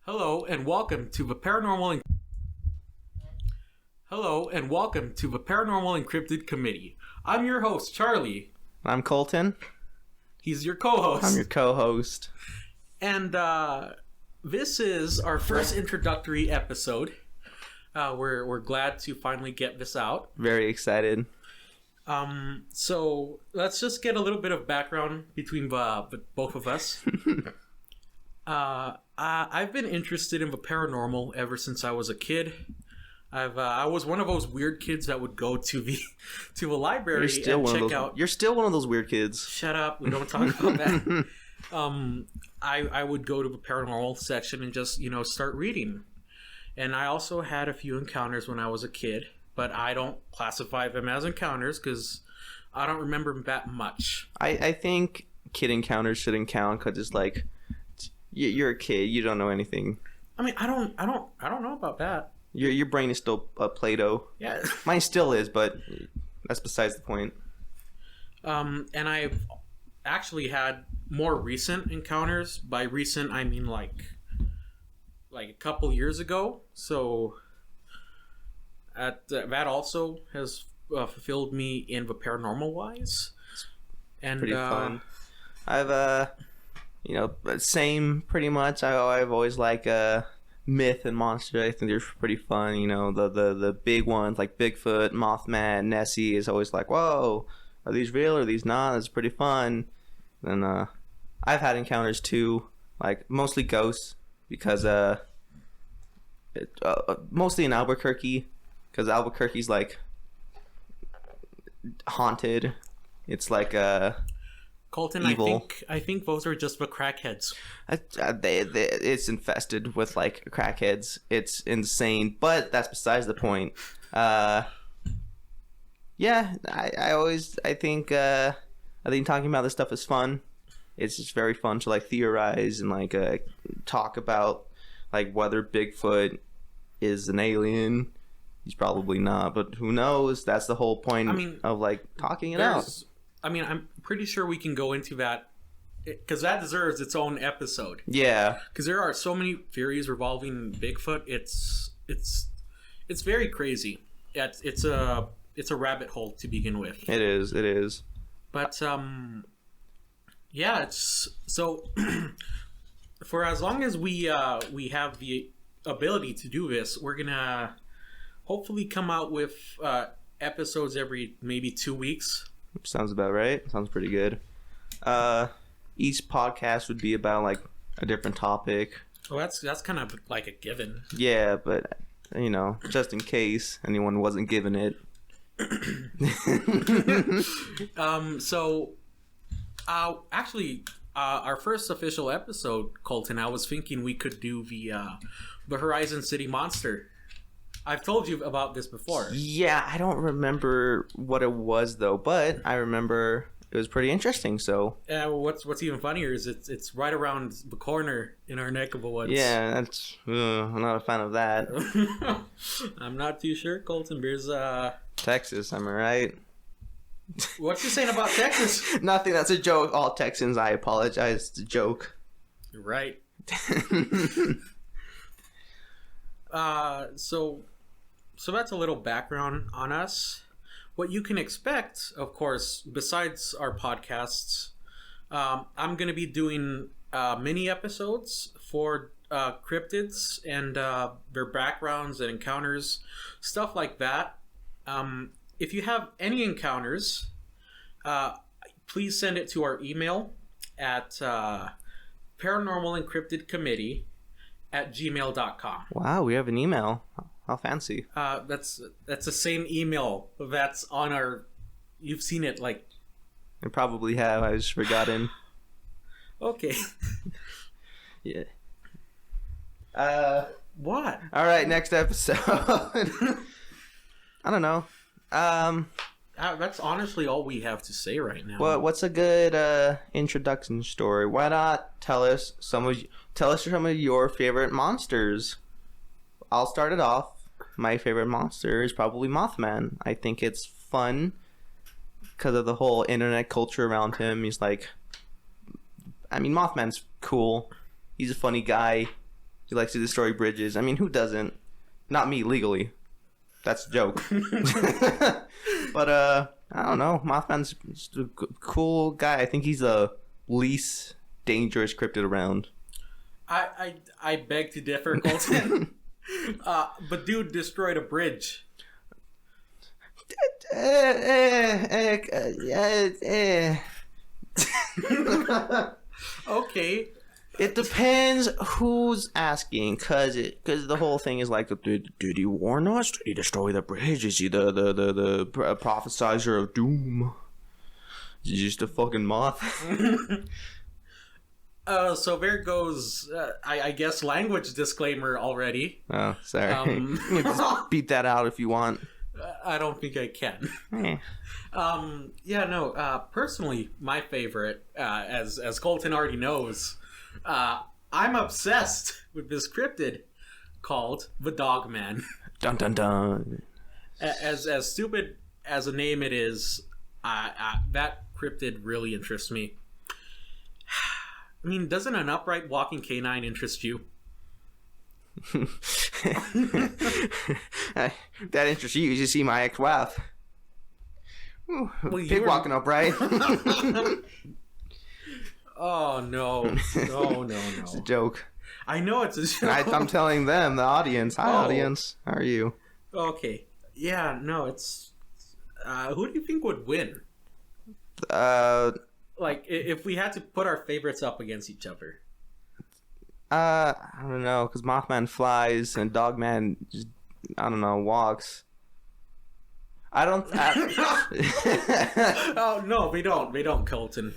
Hello and welcome to the Paranormal Encrypted Committee. I'm your host, Charlie. I'm Colton. He's your co-host. I'm your co-host. And this is our first introductory episode. We're glad to finally get this out. Very excited. So let's just get a little bit of background between both of us. I've been interested in the paranormal ever since I was a kid. I was one of those weird kids that would go to the library and check out. You're still one of those weird kids. Shut up! We don't talk about that. I would go to the paranormal section and just start reading. And I also had a few encounters when I was a kid, but I don't classify them as encounters because I don't remember that much. I think kid encounters shouldn't count because it's like you're a kid, you don't know anything. I mean, I don't know about that. Your brain is still Play-Doh. Yeah, mine still is, but that's besides the point. And I've actually had more recent encounters. By recent, I mean like a couple years ago. So that also has fulfilled me in the paranormal wise. And pretty fun. I've same pretty much. I've always liked myth and monster. I think they're pretty fun. The big ones like Bigfoot, Mothman, Nessie is always like, whoa, are these real or are these not? It's pretty fun. And I've had encounters too, like mostly ghosts because mostly in Albuquerque because Albuquerque's like haunted. It's like Colton, evil. I think those are just the crackheads. It's infested with like crackheads. It's insane, but that's besides the point. I think talking about this stuff is fun. It's just very fun to like theorize and like talk about like whether Bigfoot is an alien. He's probably not, but who knows? That's the whole point of like talking it out. I'm pretty sure we can go into that because that deserves its own episode. Yeah, because there are so many theories revolving Bigfoot. It's very crazy. It's a rabbit hole to begin with. It is. But it's so for as long as we have the ability to do this, we're gonna hopefully come out with episodes every maybe 2 weeks. Sounds about right. Sounds pretty good. Each podcast would be about like a different topic. Well, that's kind of like a given. Yeah, but just in case anyone wasn't given it. Actually, our first official episode, Colton, I was thinking we could do the Horizon City Monster. I've told you about this before. Yeah, I don't remember what it was though, but I remember it was pretty interesting. So what's even funnier is it's right around the corner in our neck of the woods. Yeah, that's I'm not a fan of that. I'm not too sure, Colton. There's Texas, am I right? What you saying about Texas? Nothing. That's a joke. All Texans, I apologize. It's a joke. You're right. So that's a little background on us. What you can expect, of course, besides our podcasts, I'm going to be doing mini episodes for cryptids and their backgrounds and encounters, stuff like that. If you have any encounters, please send it to our email at paranormalencryptedcommittee@gmail.com. Wow, we have an email. How fancy. That's the same email that's on our... You've seen it, like... I probably have. I just forgotten. Okay. Yeah. What? All right, next episode. I don't know. That's honestly all we have to say right now. What's a good introduction story? Why not tell us some of your favorite monsters? I'll start it off. My favorite monster is probably Mothman. I think it's fun because of the whole internet culture around him. He's like, Mothman's cool. He's a funny guy. He likes to destroy bridges. I mean, who doesn't? Not me, legally. That's a joke. But, I don't know. Mothman's just a cool guy. I think he's the least dangerous cryptid around. I beg to differ, Colton. But dude destroyed a bridge. Okay. It depends who's asking, cause the whole thing is like, did he warn us? Did he destroy the bridge? Is he the prophesizer of doom? Is he just a fucking moth? So there goes, I guess, language disclaimer already. Oh, sorry. You can just beat that out if you want. I don't think I can. Personally, my favorite, as Colton already knows, I'm obsessed with this cryptid called the Dogman. Dun dun dun. As stupid as a name it is, that cryptid really interests me. I mean, doesn't an upright walking canine interest you? That interests you. You should see my ex-wife. Pig walking upright. Oh, no. No. It's a joke. I know it's a joke. I'm telling them, the audience. Hi, audience. How are you? Okay. Yeah, no, it's... who do you think would win? Like, if we had to put our favorites up against each other. I don't know, because Mothman flies and Dogman just, I don't know, walks. Oh, no, we don't, Colton.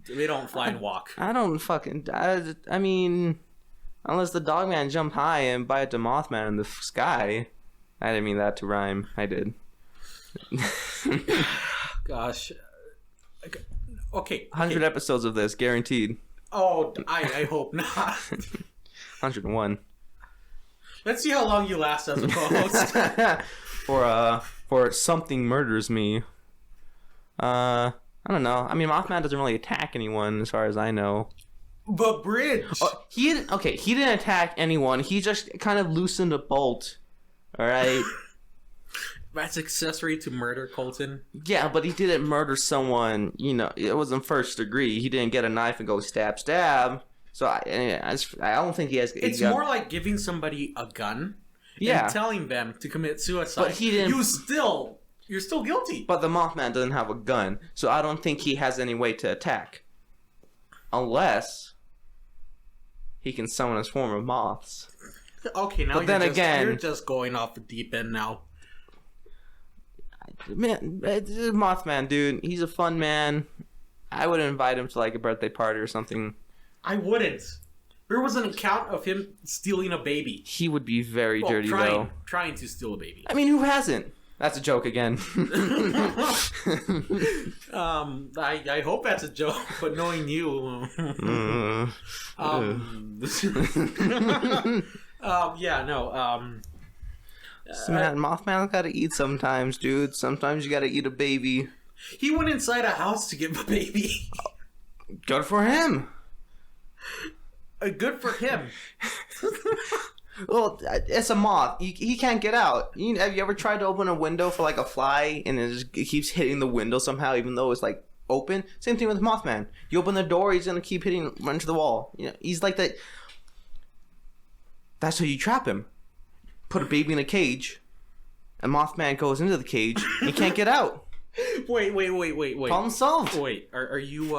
We don't fly and walk. I mean, unless the Dogman jumped high and bite the Mothman in the sky. I didn't mean that to rhyme. I did. Gosh. Okay. 100 episodes of this, guaranteed. Oh, I hope not. 101. Let's see how long you last as a co-host. For something murders me. I don't know. I mean, Mothman doesn't really attack anyone, as far as I know. But bridge. Oh, he didn't attack anyone. He just kind of loosened a bolt. All right. That's accessory to murder, Colton. Yeah, but he didn't murder someone. You know, it wasn't first degree. He didn't get a knife and go stab. So I don't think he has. It's more like giving somebody a gun. Yeah. And telling them to commit suicide. But he didn't. You're still guilty. But the Mothman doesn't have a gun, so I don't think he has any way to attack, unless he can summon his form of moths. Okay, now you're just going off the deep end now. Man, Mothman, dude, he's a fun man. I would invite him to like a birthday party or something. I wouldn't. There was an account of him stealing a baby. He would be very dirty, though. Trying to steal a baby. I mean, who hasn't? That's a joke again. I hope that's a joke, but knowing you, Man, Mothman's gotta eat sometimes, dude. Sometimes you gotta eat a baby. He went inside a house to get a baby. Good for him. Good for him. Well, it's a moth. He can't get out. Have you ever tried to open a window for like a fly and it keeps hitting the window somehow, even though it's like open? Same thing with Mothman. You open the door, he's gonna keep hitting right into the wall. You know, he's like that. That's how you trap him. Put a baby in a cage, and Mothman goes into the cage. He can't get out. Wait. Problem solved. Wait, are you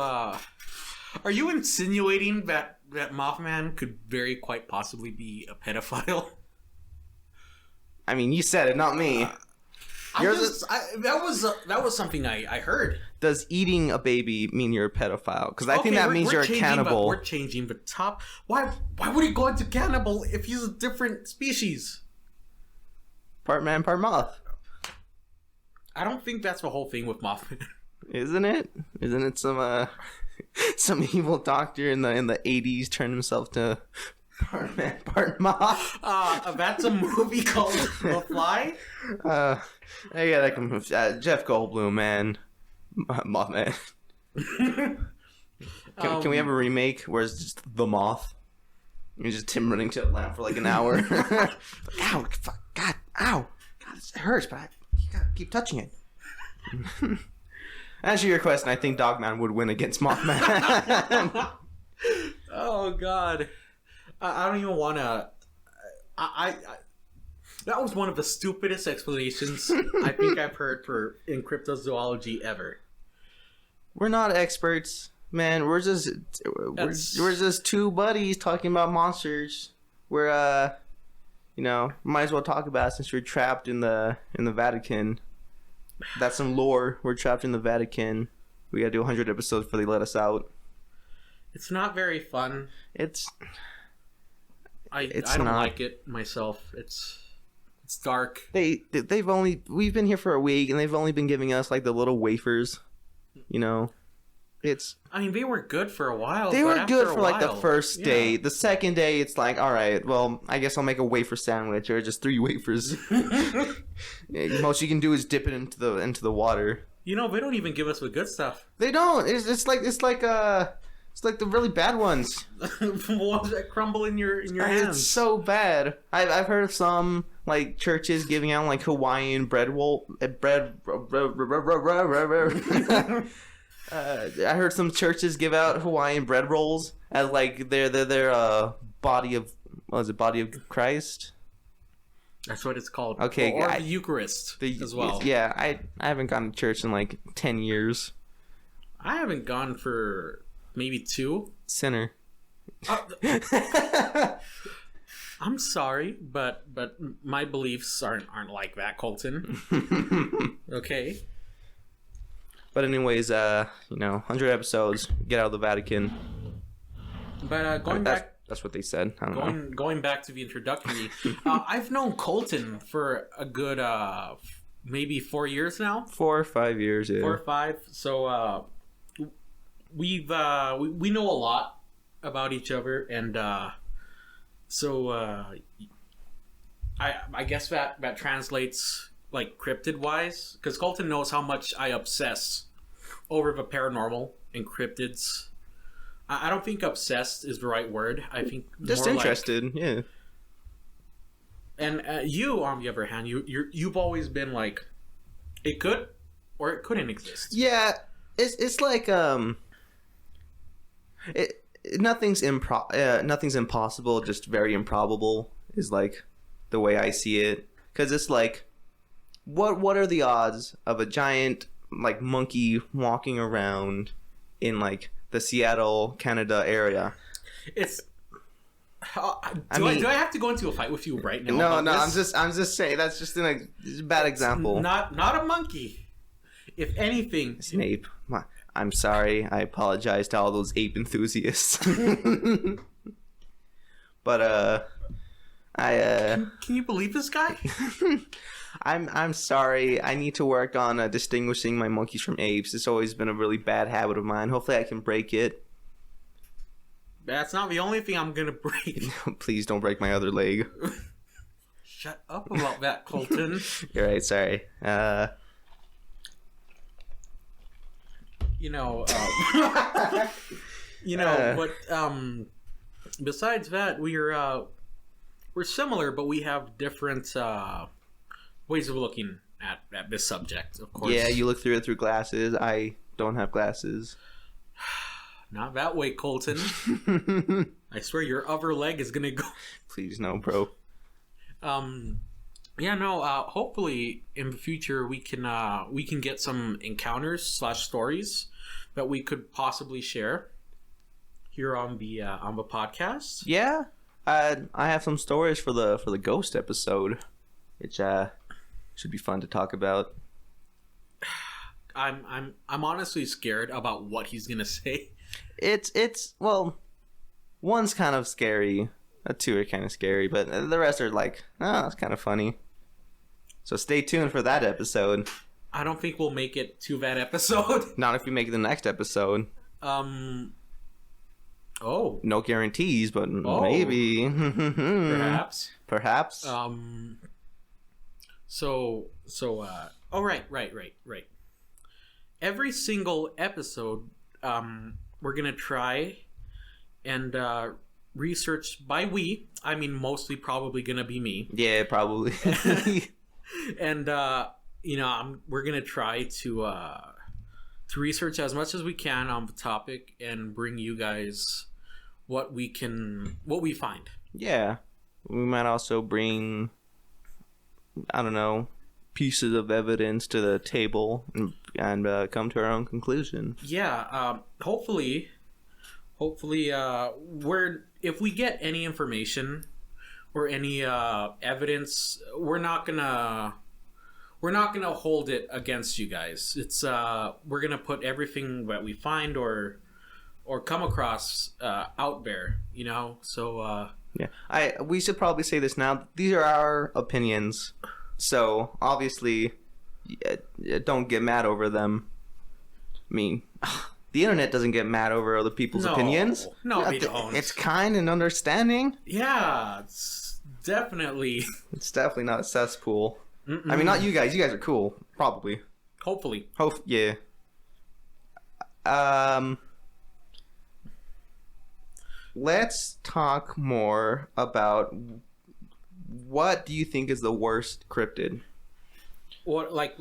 insinuating that Mothman could very quite possibly be a pedophile? I mean, you said it, not me. That was something I heard. Does eating a baby mean you're a pedophile? Because I think that means you're a cannibal. We're changing the top. Why would he go into cannibal if he's a different species? Part man, part moth. I don't think that's the whole thing with Mothman. Isn't it? Isn't it some evil doctor in the 80s turned himself to part man, part moth? That's a movie called The Fly? Jeff Goldblum, man. You just Tim running to the lamp for like an hour. Ow, fuck, God, ow. God, it hurts, but you gotta keep touching it. Answer your question, I think Dogman would win against Mothman. Oh, God. I don't even want to... I that was one of the stupidest explanations I think I've heard in cryptozoology ever. We're not experts, man. We're just two buddies talking about monsters. We're might as well talk about it since we're trapped in the Vatican. That's some lore. We're trapped in the Vatican. We gotta do 100 episodes before they let us out. It's not very fun. I don't like it myself. It's dark. We've been here for a week and they've only been giving us like the little wafers. I mean, they were good for a while. They were good for like the first day. Yeah. The second day, it's like, all right, well, I guess I'll make a wafer sandwich or just 3 wafers. Most you can do is dip it into the water. They don't even give us the good stuff. They don't. It's like the really bad ones. The ones that crumble in your hands. It's so bad. I've heard of some like churches giving out like Hawaiian bread. I heard some churches give out Hawaiian bread rolls as like their body of Christ. That's what it's called. Okay, or the Eucharist as well. Yeah, I haven't gone to church in like 10 years. I haven't gone for maybe 2. Sinner. I'm sorry, but my beliefs aren't like that, Colton. Okay. But anyways, 100 episodes, get out of the Vatican. But that's what they said. I don't know. Going back to the introductory, I've known Colton for a good maybe 4 years now. 4 or 5 years, yeah. 4 or 5. So we know a lot about each other, and I guess that translates like cryptid wise, because Colton knows how much I obsess over the paranormal and cryptids. I don't think obsessed is the right word. I think just more interested, yeah. And you, on the other hand, you've always been like, it could or it couldn't exist. Yeah, it's like nothing's impossible, just very improbable is like the way I see it, because it's like, what are the odds of a giant like monkey walking around in like the Seattle, Canada area? It's do I have to go into a fight with you right now? No, I'm just saying that's just a bad example. Not a monkey. If anything, it's an ape. I'm sorry. I apologize to all those ape enthusiasts. But can you believe this guy? I'm sorry. I need to work on distinguishing my monkeys from apes. It's always been a really bad habit of mine. Hopefully I can break it. That's not the only thing I'm gonna break. Please don't break my other leg. Shut up about that, Colton. You're right, sorry. But besides that, we're similar, but we have different ways of looking at this subject, of course. Yeah, you look through it through glasses. I don't have glasses. Not that way, Colton. I swear your other leg is gonna go. Please no, bro. Hopefully in the future we can get some encounters / stories that we could possibly share here on the podcast. Yeah, I have some stories for the ghost episode, which should be fun to talk about. I'm honestly scared about what he's gonna say. It's well, one's kind of scary, 2 are kind of scary, but the rest are like, it's kind of funny. So stay tuned for that episode. I don't think we'll make it to that episode. Not if we make the next episode. Oh. No guarantees, but maybe. Perhaps. Perhaps. Oh, right. Every single episode, we're gonna try and research. By we, I mean mostly probably gonna be me. Yeah, probably. And we're gonna try to research as much as we can on the topic and bring you guys what we find. Yeah, we might also bring, I don't know, pieces of evidence to the table and come to our own conclusion. Yeah, hopefully, if we get any information or any evidence, we're not gonna hold it against you guys. It's we're gonna put everything that we find or come across out there, So yeah, we should probably say this now. These are our opinions, so obviously, don't get mad over them. I mean, the internet doesn't get mad over other people's opinions. No, we don't. It's kind and understanding. Yeah, it's definitely. It's definitely not a cesspool. Mm-mm. I mean, not you guys. You guys are cool, probably. Hopefully. Yeah. Let's talk more about what do you think is the worst cryptid? What like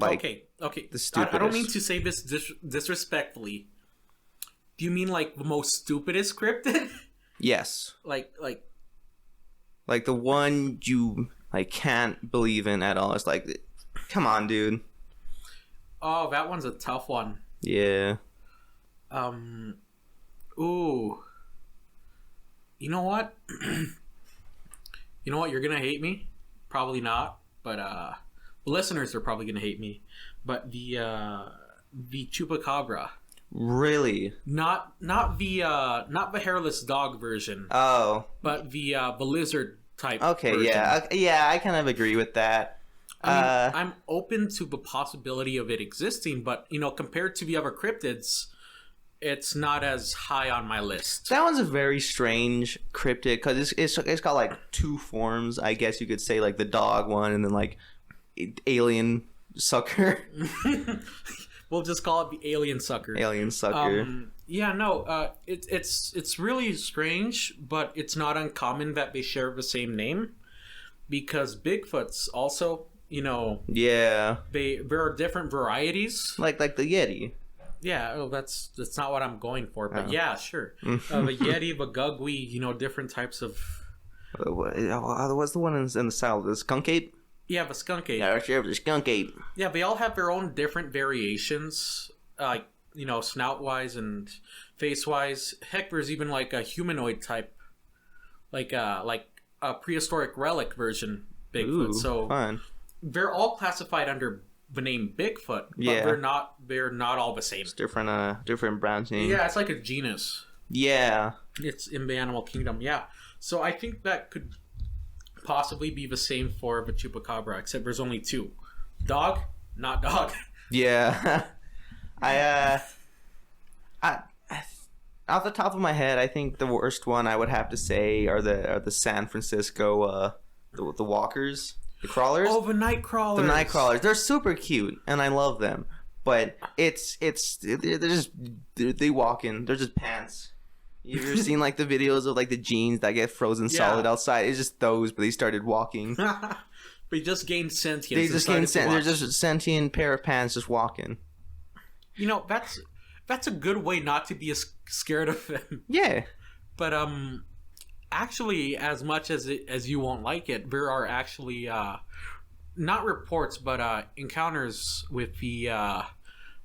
okay. The stupidest. I don't mean to say this disrespectfully. Do you mean like the most stupidest cryptid? Yes. Like the one you can't believe in at all. It's like, come on, dude. Oh, that one's a tough one. Yeah. Ooh. You know what? You're gonna hate me. Probably not, but the listeners are probably gonna hate me. But the chupacabra. Really? Not the hairless dog version. Oh. But the lizard type. Okay. Version. Yeah. I kind of agree with that. I mean, I'm open to the possibility of it existing, but compared to the other cryptids, it's not as high on my list. That one's a very strange cryptid because it's got like two forms, I guess you could say, like the dog one and then like alien sucker. We'll just call it the alien sucker. Alien sucker. Yeah, no, it's really strange, but it's not uncommon that they share the same name because Bigfoot's also, yeah, there are different varieties, like the Yeti. Yeah, that's not what I'm going for, but yeah, sure. The Yeti, the Gugwi, different types of. What's the one in the south? The skunk ape. Yeah, the skunk ape. Yeah, sure, the skunk ape. Yeah, they all have their own different variations, snout wise and face wise. Heck, there's even like a humanoid type, like a prehistoric relic version Bigfoot. Ooh, so fun. They're all classified under the name Bigfoot, but they're not all the same. It's different branching. Yeah, it's like a genus. Yeah. It's in the animal kingdom, yeah. So I think that could possibly be the same for the chupacabra, except there's only two. Dog, not dog. Yeah. I off the top of my head, I think the worst one I would have to say are the San Francisco the walkers. The crawlers? Oh, the night crawlers. The night crawlers. They're super cute, and I love them. But they walk in. They're just pants. You've ever seen like the videos of like the jeans that get frozen solid outside? It's just those, but they started walking. They just gained sentience. They just gained sentience. They're just a sentient pair of pants just walking. That's a good way not to be scared of them. Yeah. But actually, as much as you won't like it, there are actually not reports, but encounters with the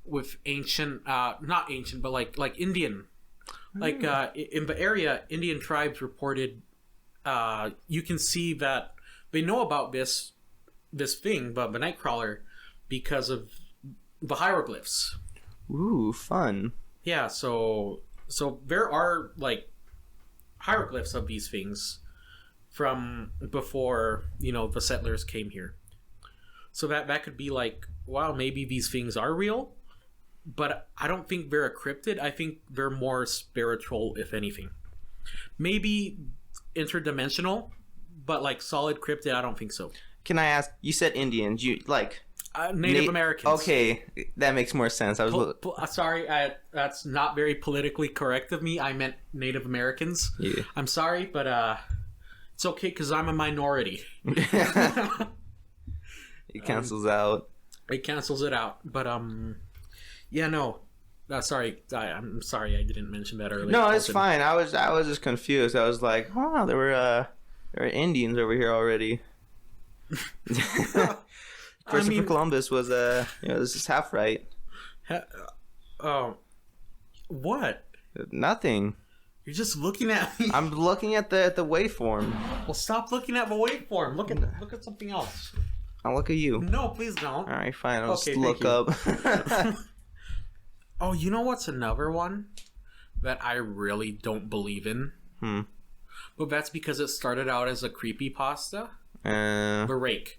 with ancient, not ancient, but like Indian, like in the area, Indian tribes reported. You can see that they know about this thing, but the nightcrawler, because of the hieroglyphs. Ooh, fun. Yeah, so there are like hieroglyphs of these things from before the settlers came here. So that could be like, wow, maybe these things are real, but I don't think they're a cryptid. I think they're more spiritual, if anything. Maybe interdimensional, but like solid cryptid, I don't think so. Can I ask? You said Indians. You like Native Americans. Okay, that makes more sense. I was sorry, that's not very politically correct of me. I meant Native Americans. Yeah. I'm sorry, but it's okay because I'm a minority. It cancels out. It cancels it out. But yeah, no. Sorry, I'm sorry I didn't mention that earlier. No, it's fine. I was just confused. I was like, oh, there were Indians over here already. Christopher Columbus was this is half right. What? Nothing. You're just looking at me. I'm looking at the waveform. Well, stop looking at the waveform. Look at something else. I'll look at you. No, please don't. All right, fine. I'll just look up. Oh, you know what's another one that I really don't believe in? But that's because it started out as a creepypasta. The Rake.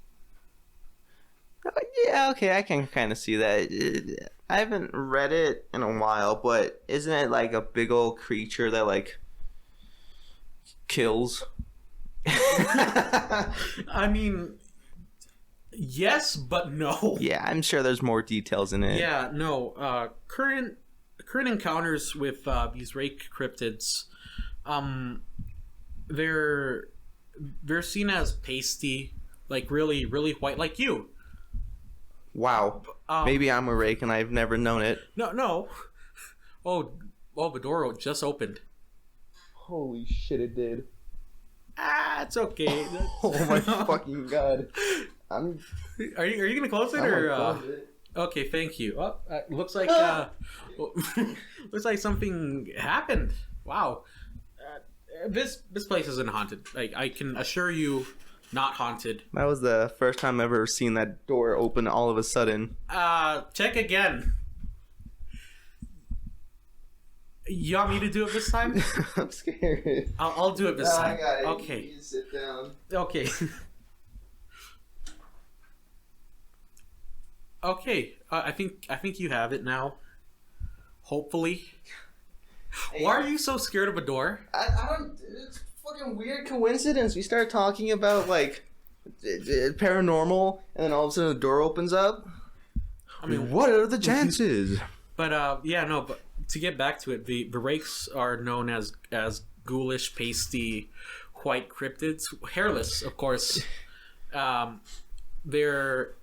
Yeah, okay, I can kind of see that. I haven't read it in a while, but isn't it like a big old creature that like kills? I mean, yes, but no. Yeah, I'm sure there's more details in it. Yeah, no. Current encounters with these Rake cryptids, they're seen as pasty, like really, really white, like you. Wow. Maybe I'm a rake and I've never known it. No. Oh, the door just opened. Holy shit, it did. It's okay. Oh my fucking god. Are you gonna close it or? Okay, thank you. Oh, looks like looks like something happened. Wow. This place isn't haunted. Like I can assure you. Not haunted. That was the first time I've ever seen that door open all of a sudden. Check again. You want me to do it this time? I'm scared. I'll do it this time. I got it. Okay. You sit down. Okay. Okay. I think you have it now. Hopefully. Hey, why are you so scared of a door? I don't. It's fucking weird coincidence. We start talking about like paranormal, and then all of a sudden the door opens up. I mean, what are the chances? But yeah, no. But to get back to it, the rakes are known as ghoulish, pasty, white cryptids, hairless, of course. They're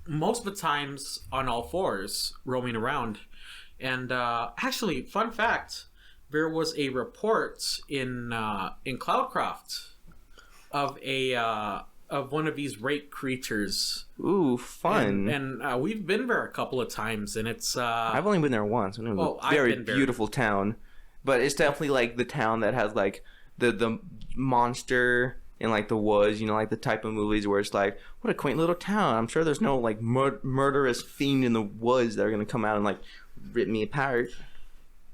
most of the times on all fours, roaming around. And actually, fun fact. There was a report in Cloudcroft of one of these rake creatures. Ooh, fun! And we've been there a couple of times, and it's. I've only been there once. It's a very beautiful town, but it's definitely like the town that has like the monster in like the woods. You know, like the type of movies where it's like, what a quaint little town. I'm sure there's no like murderous fiend in the woods that are gonna come out and like rip me apart.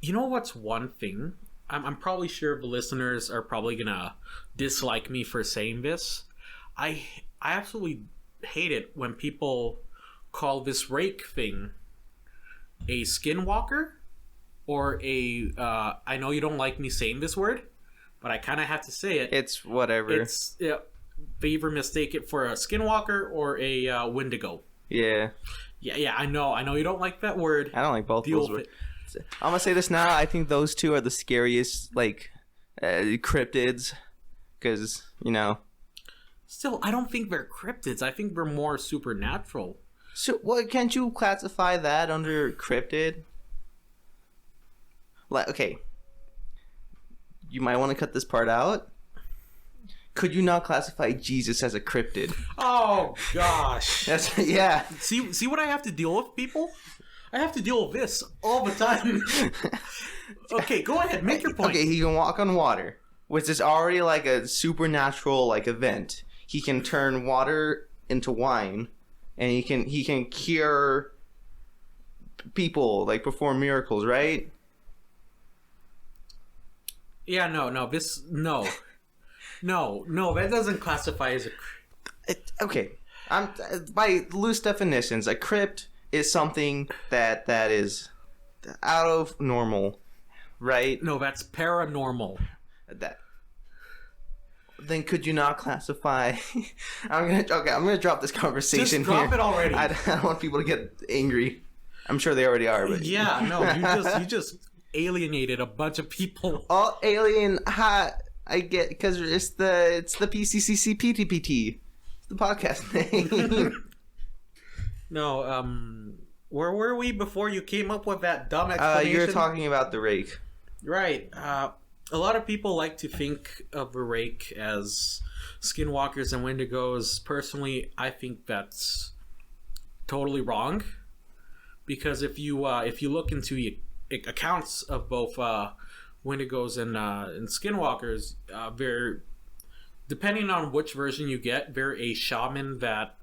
You know what's one thing? I'm probably sure the listeners are probably gonna dislike me for saying this. I absolutely hate it when people call this rake thing a skinwalker or a. I know you don't like me saying this word, but I kind of have to say it. It's whatever. It's they either mistake it for a skinwalker or a Wendigo. Yeah. Yeah. I know you don't like that word. I don't like both of those words. I'm gonna say this now. I think those two are the scariest, like, cryptids, because you know. Still, I don't think they're cryptids. I think they're more supernatural. So, what can't you classify that under cryptid? Like, okay, you might want to cut this part out. Could you not classify Jesus as a cryptid? Oh gosh. That's yeah. See what I have to deal with, people. I have to deal with this all the time. Okay, go ahead. Make your point. Okay, he can walk on water, which is already like a supernatural like event. He can turn water into wine, and he can cure people, like perform miracles, right? Yeah, no, that doesn't classify as a. Okay, by loose definitions, a crypt is something that is out of normal, right? No, that's paranormal. Then could you not classify? I'm gonna drop this conversation. Just drop here. it already. I don't want people to get angry. I'm sure they already are. But Yeah, no, you just alienated a bunch of people. all alien. I get because it's the PCCC PTPT. It's the podcast name. No, where were we before you came up with that dumb explanation? You're talking about the rake. Right. A lot of people like to think of the rake as skinwalkers and wendigos. Personally, I think that's totally wrong. Because if you look into the accounts of both wendigos and skinwalkers, they're, depending on which version you get, they're a shaman that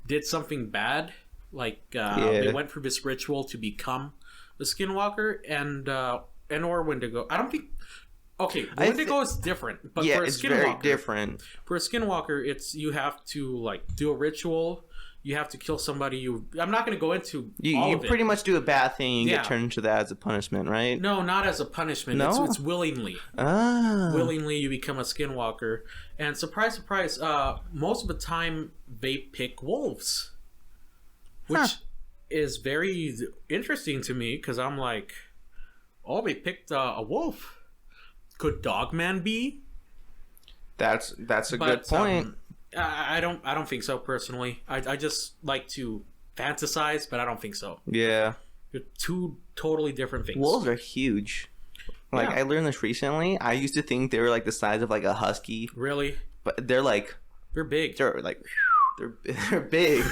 did something bad. Like they went through this ritual to become a skinwalker, and or wendigo. I don't think. Okay, wendigo is different, but for a it's skinwalker, very different. For a skinwalker, it's you have to like do a ritual. You have to kill somebody. I'm not going to go into all of it. Pretty much do a bad thing and get turned into that as a punishment, right? No, not as a punishment. No? It's willingly. Ah. Willingly, you become a skinwalker. And surprise, surprise, most of the time they pick wolves. Which is very interesting to me because I'm like, oh, they picked a wolf. Could Dogman be? That's a good point. I don't think so personally. I just like to fantasize, but I don't think so. Yeah, They're two totally different things. wolves are huge. Like I learned this recently. I used to think they were like the size of like a husky. Really? But they're like They're big. they're big.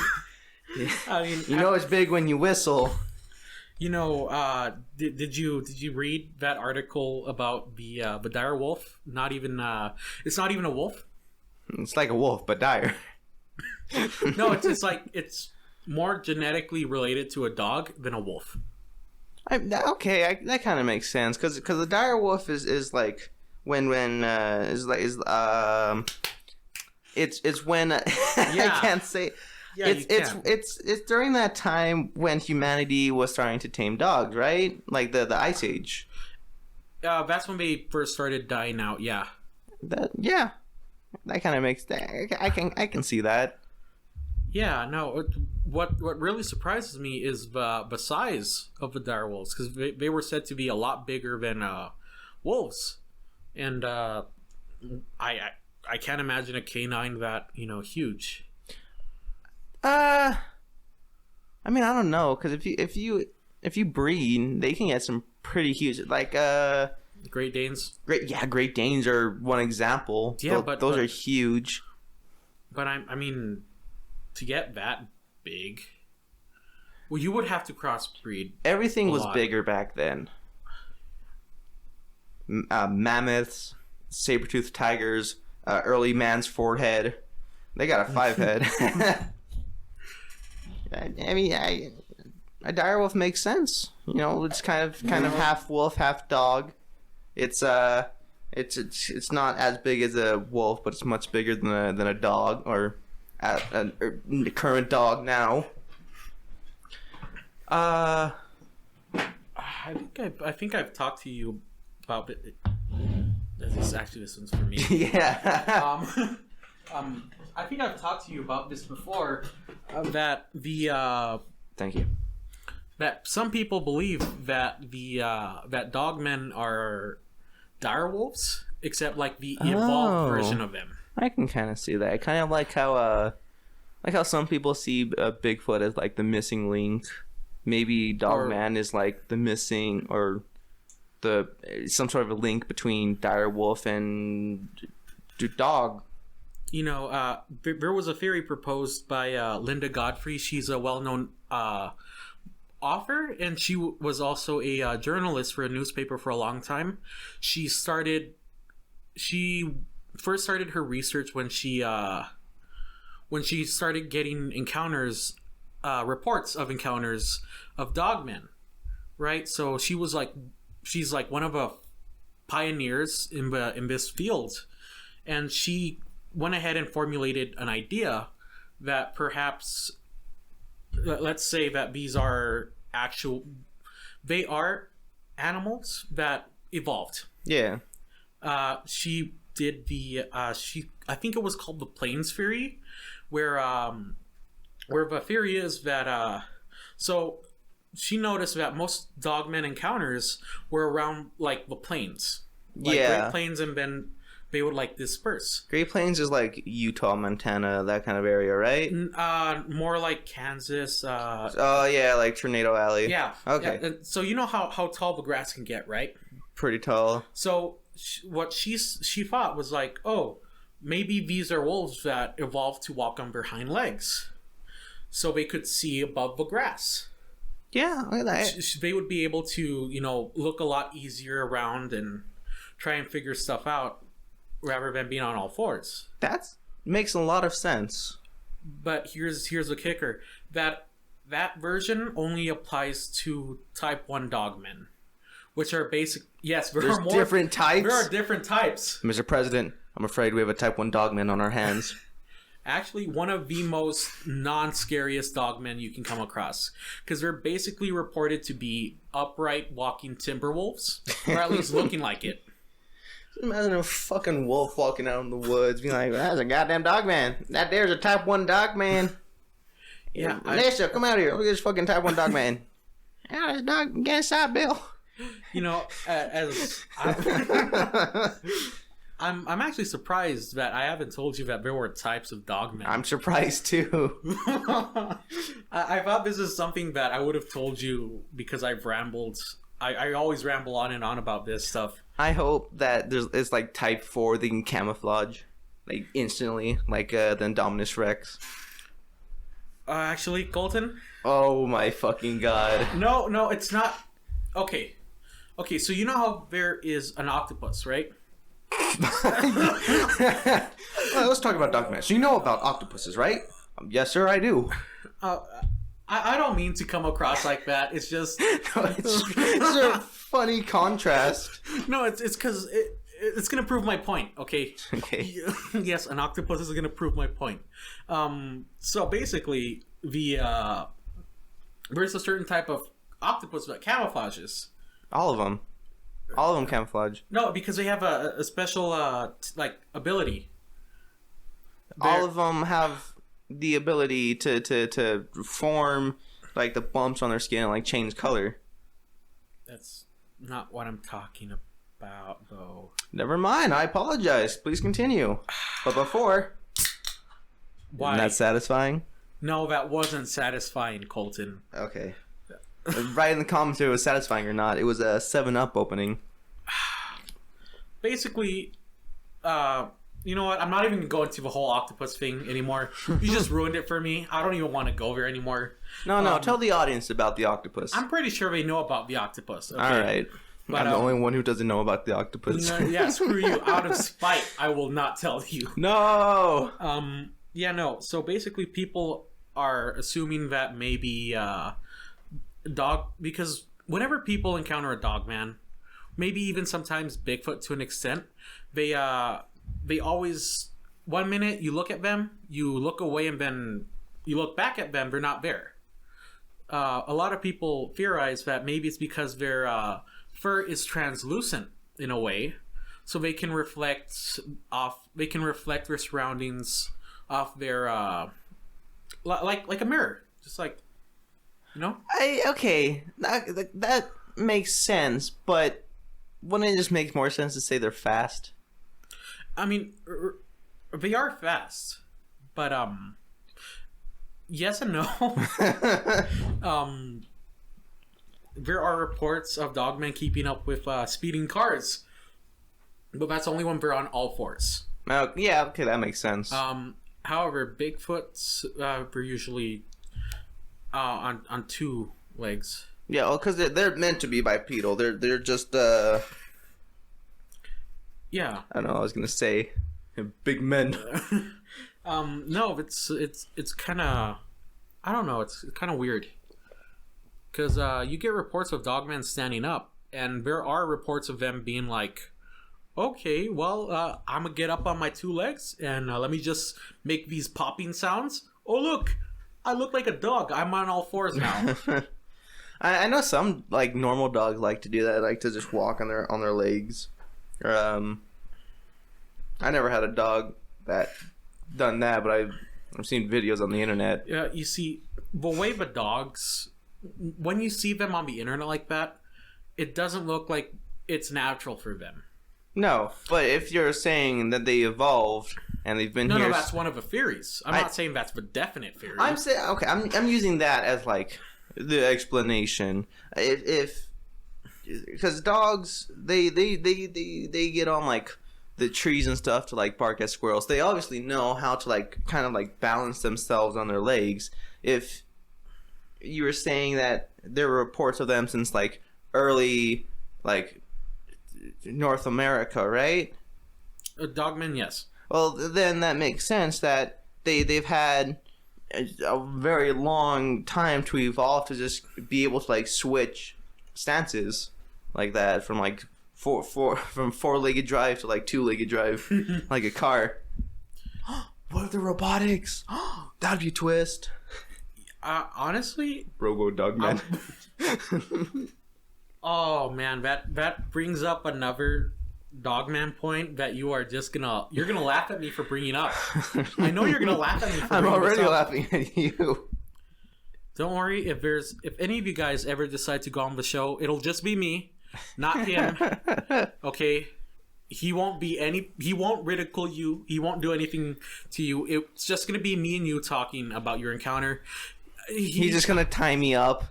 I mean, it's big when you whistle. Did you read that article about the dire wolf? Not even it's not even a wolf. It's like a wolf, but dire. No, it's like it's more genetically related to a dog than a wolf. That kind of makes sense because the dire wolf is like when it's when I can't say. Yeah, it's during that time when humanity was starting to tame dogs, right? Like the Ice Age. That's when they first started dying out. Yeah. That kind of makes that. I can see that. Yeah. No. What really surprises me is the size of the dire wolves because they were said to be a lot bigger than wolves, and I can't imagine a canine that huge. I mean, I don't know, because if you breed, they can get some pretty huge, like Great Danes. Great Danes are one example. Yeah, those are huge. But I mean, to get that big, well, you would have to crossbreed. Everything was bigger back then. Mammoths, saber-toothed tigers, early man's forehead. They got a 5 head. I mean, a dire wolf makes sense. It's kind of half wolf, half dog. It's not as big as a wolf, but it's much bigger than a dog or a current dog now. I think I've talked to you about it. This one's for me. Yeah. I think I've talked to you about this before. That the Thank you. That some people believe that that dogmen are dire wolves, except like the evolved version of them. I can kind of see that. Kind of like how some people see Bigfoot as like the missing link. Maybe Dogman is like the missing or some sort of a link between dire wolf and dog. There was a theory proposed by Linda Godfrey. She's a well-known author, and she was also a journalist for a newspaper for a long time. She first started her research when she started getting reports of encounters of dogmen, right? So she's like one of the pioneers in this field, and she went ahead and formulated an idea that perhaps, let's say that they are animals that evolved. Yeah. She did the I think it was called the Plains theory, where the theory is that so she noticed that most dogmen encounters were around like the plains, like Great Plains, and then they would like disperse. Great Plains is like Utah, Montana, that kind of area, right? More like Kansas. Oh yeah, like Tornado Alley. Yeah. Okay. Yeah. So you know how tall the grass can get, right? Pretty tall. So what she thought was like, oh, maybe these are wolves that evolved to walk on their hind legs, so they could see above the grass. Yeah, look at that. They would be able to, look a lot easier around and try and figure stuff out rather than being on all fours. That makes a lot of sense. But here's the kicker. That version only applies to type 1 dogmen, which are basic. Yes, there's different types. There are different types. Mr. President, I'm afraid we have a type 1 dogman on our hands. Actually, one of the most non-scariest dogmen you can come across, because they're basically reported to be upright walking timber wolves, or at least looking like it. Imagine a fucking wolf walking out in the woods, being like, "That's a goddamn dogman. That there's a type 1 dogman." Yeah, Alicia, come out here. Look at this fucking type 1 dogman. Yeah, this dog, get inside, Bill. As I'm actually surprised that I haven't told you that there were types of dogmen. I'm surprised too. I thought this is something that I would have told you because I've rambled. I always ramble on and on about this stuff. I hope that it's like type 4 they can camouflage like instantly, like the Indominus Rex. Actually, Colton? Oh my fucking god. No, it's not. Okay, so you know how there is an octopus, right? Well, let's talk about dogmen. So you know about octopuses, right? Yes, sir, I do. I don't mean to come across like that. It's just it's a funny contrast. No, it's because it's gonna prove my point. Okay. Yes, an octopus is gonna prove my point. So basically, there's a certain type of octopus that camouflages. All of them camouflage. No, because they have a special ability. All of them have the ability to form like the bumps on their skin and like change color. That's not what I'm talking about, though. Never mind. I apologize. Please continue. But before, why? Isn't that satisfying? No, that wasn't satisfying, Colton. Okay. Write in the comments if it was satisfying or not. It was a 7-Up opening. Basically, you know what? I'm not even going to the whole octopus thing anymore. You just ruined it for me. I don't even want to go there anymore. No. Tell the audience about the octopus. I'm pretty sure they know about the octopus. Okay? All right. But, I'm the only one who doesn't know about the octopus. Yeah, screw you. Out of spite, I will not tell you. No! Yeah, no. So basically, people are assuming that maybe because whenever people encounter a dog man, maybe even sometimes Bigfoot to an extent, they always, 1 minute you look at them, you look away, and then you look back at them, they're not there. A lot of people theorize that maybe it's because their fur is translucent in a way, so they can reflect their surroundings off their like a mirror, just like, you know. Okay, that makes sense, but wouldn't it just make more sense to say they're fast? I mean, they are fast, but yes and no. There are reports of dogmen keeping up with speeding cars, but that's only when they're on all fours. Yeah, okay, that makes sense. However, Bigfoots were usually on 2 legs. Yeah, well, because they're meant to be bipedal. They're just yeah. I don't know. I was gonna say big men. No, it's kind of, I don't know. It's kind of weird because you get reports of dogmen standing up, and there are reports of them being like, okay, well, I'm gonna get up on my 2 legs and let me just make these popping sounds. Oh, look, I look like a dog. I'm on all fours now. I know some like normal dogs like to do that, like to just walk on their legs. I never had a dog that done that, but I've seen videos on the internet. Yeah, you see, the way the dogs, when you see them on the internet like that, it doesn't look like it's natural for them. No, but if you're saying that they evolved and they've been here... No, that's one of the theories. I'm not saying that's the definite theory. I'm saying, okay, I'm using that as, like, the explanation. Because dogs, they get on, like, the trees and stuff to, like, bark at squirrels. They obviously know how to, like, kind of, like, balance themselves on their legs. If you were saying that there were reports of them since, like, early, like, North America, right? Dogmen, yes. Well, then that makes sense that they've had a very long time to evolve to just be able to, like, switch stances like that from, like, from four-legged drive to, like, two-legged drive, like a car. What if the robotics? That'd be a twist. Honestly, Robo Dogman. Oh man, that brings up another Dogman point that you're gonna laugh at me for bringing up. I know you're gonna laugh at me for I'm bringing already this up. laughing at you. Don't worry, if any of you guys ever decide to go on the show, it'll just be me, not him. Okay? He won't ridicule you. He won't do anything to you. It's just gonna be me and you talking about your encounter. He's just gonna tie me up.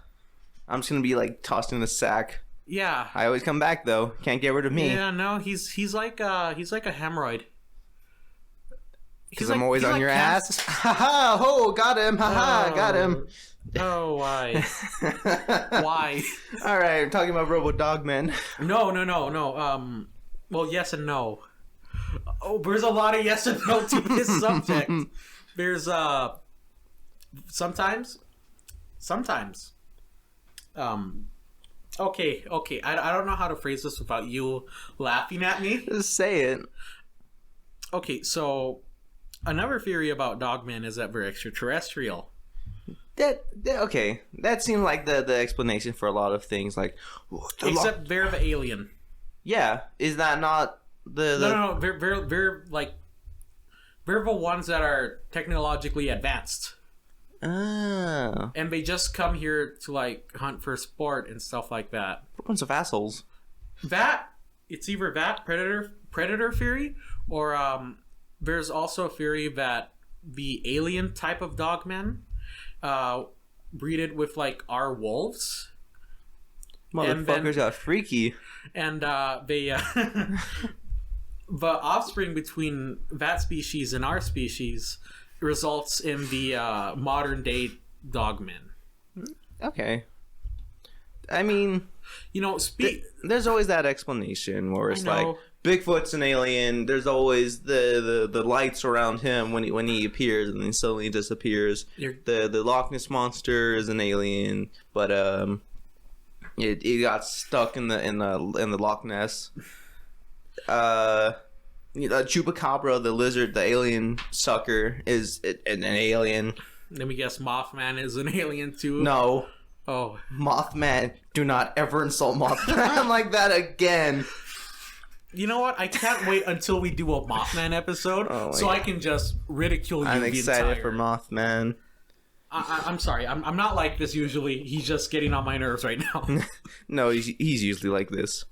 I'm just gonna be, like, tossed in a sack. Yeah. I always come back though. Can't get rid of me. Yeah, no, he's like a hemorrhoid. Because I'm always on your ass. Haha! Oh, got him! Haha! Got him! Oh, why? Why? All right, I'm talking about Robo Dogmen. No. Well, yes and no. Oh, there's a lot of yes and no to this subject. There's sometimes. Okay. I don't know how to phrase this without you laughing at me. Just say it. Okay, so another theory about dogmen is that they're extraterrestrial. Okay, that seemed like the explanation for a lot of things, like except they're the alien. Yeah, is that not the... No. They're like they're the ones that are technologically advanced. Oh. And they just come here to, like, hunt for sport and stuff like that. What bunch of assholes? It's either that predator theory, or there's also a theory that the alien type of dogmen breeded with, like, our wolves. Motherfuckers got freaky. And they the offspring between that species and our species results in the modern day dogmen. Okay. I mean, you know, there's always that explanation where it's like Bigfoot's an alien. There's always the lights around him when he appears and then suddenly disappears. The Loch Ness monster is an alien, but it got stuck in the Loch Ness. Chupacabra, the lizard, the alien sucker, is an alien. Let me guess, Mothman is an alien too? No. Oh. Mothman. Do not ever insult Mothman like that again. You know what? I can't wait until we do a Mothman episode so I can just ridicule you. I'm excited for Mothman. I'm sorry. I'm not like this usually. He's just getting on my nerves right now. No, he's usually like this.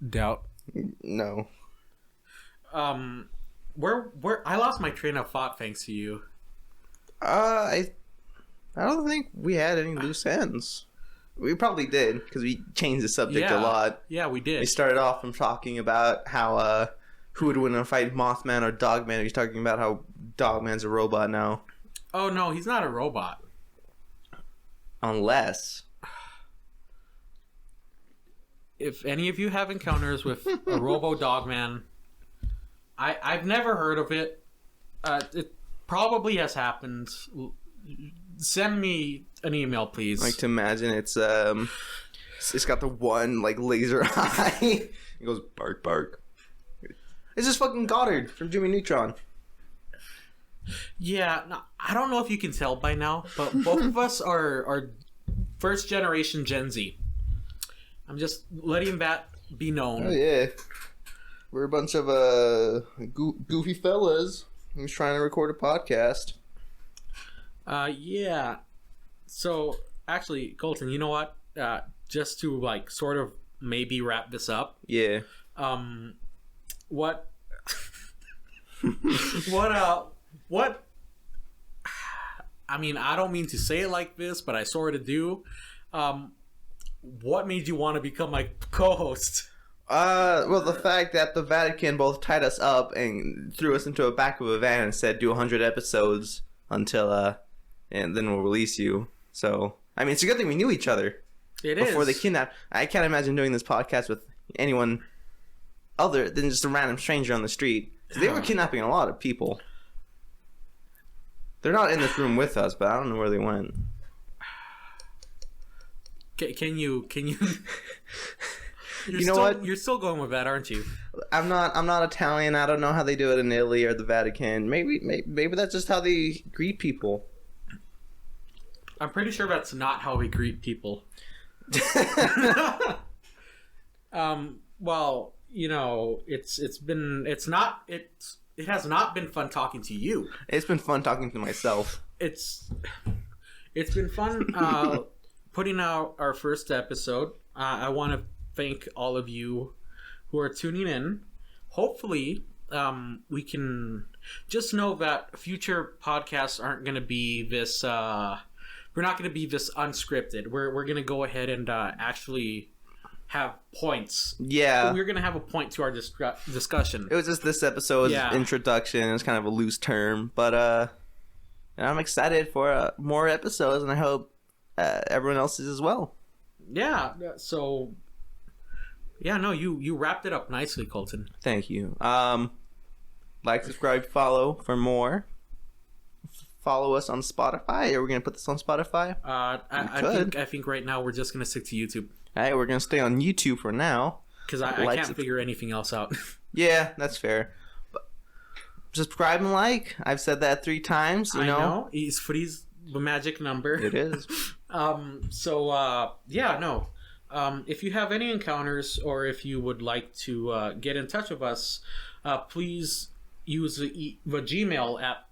Doubt. No. Where I lost my train of thought thanks to you. I don't think we had any loose ends. We probably did because we changed the subject a lot. Yeah, we did. We started off from talking about how who would win in a fight, Mothman or Dogman. We're talking about how Dogman's a robot now. Oh no, he's not a robot. Unless, if any of you have encounters with a Robo Dogman, I've never heard of it. It probably has happened. Send me an email, please. I like to imagine it's got the one like laser eye. It goes bark bark. It's just fucking Goddard from Jimmy Neutron. Yeah, no, I don't know if you can tell by now, but both of us are first generation Gen Z. I'm just letting that be known. Oh yeah. We're a bunch of goofy fellas who's trying to record a podcast. Yeah. So actually, Colton, you know what? Just to like sort of maybe wrap this up. Yeah. What? What? I mean, I don't mean to say it like this, but I sort of do. What made you want to become my co-host? Well, the fact that the Vatican both tied us up and threw us into the back of a van and said, do 100 episodes until, and then we'll release you. So, I mean, it's a good thing we knew each other. It before is. they kidnapped. I can't imagine doing this podcast with anyone other than just a random stranger on the street. They were kidnapping a lot of people. They're not in this room with us, but I don't know where they went. Can you? You know what? You're still going with that, aren't you? I'm not Italian. I don't know how they do it in Italy or the Vatican. Maybe that's just how they greet people. I'm pretty sure that's not how we greet people. Well, you know, it has not been fun talking to you. It's been fun talking to myself. It's been fun putting out our first episode. I want to thank all of you who are tuning in. Hopefully, we can just know that future podcasts aren't going to be this. We're not going to be this unscripted. We're going to go ahead and actually have points. Yeah. We're going to have a point to our discussion. It was just this episode's introduction. It was kind of a loose term. But I'm excited for more episodes, and I hope everyone else is as well. Yeah. So, yeah, no, you wrapped it up nicely, Colton. Thank you. Like, subscribe, follow for more. Follow us on Spotify. Are we going to put this on Spotify? I think right now we're just going to stick to YouTube. All right, we're going to stay on YouTube for now. Because I can't figure anything else out. Yeah, that's fair. But subscribe and like. I've said that 3 times, you know. I know. It's Free's the magic number. It is. If you have any encounters or if you would like to get in touch with us, please use the Gmail app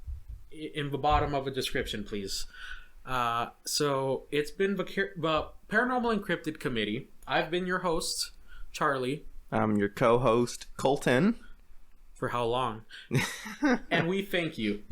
in the bottom of the description, please. So it's been the Paranormal and Cryptid Committee. I've been your host, Charlie. I'm your co-host, Colton. For how long? And we thank you.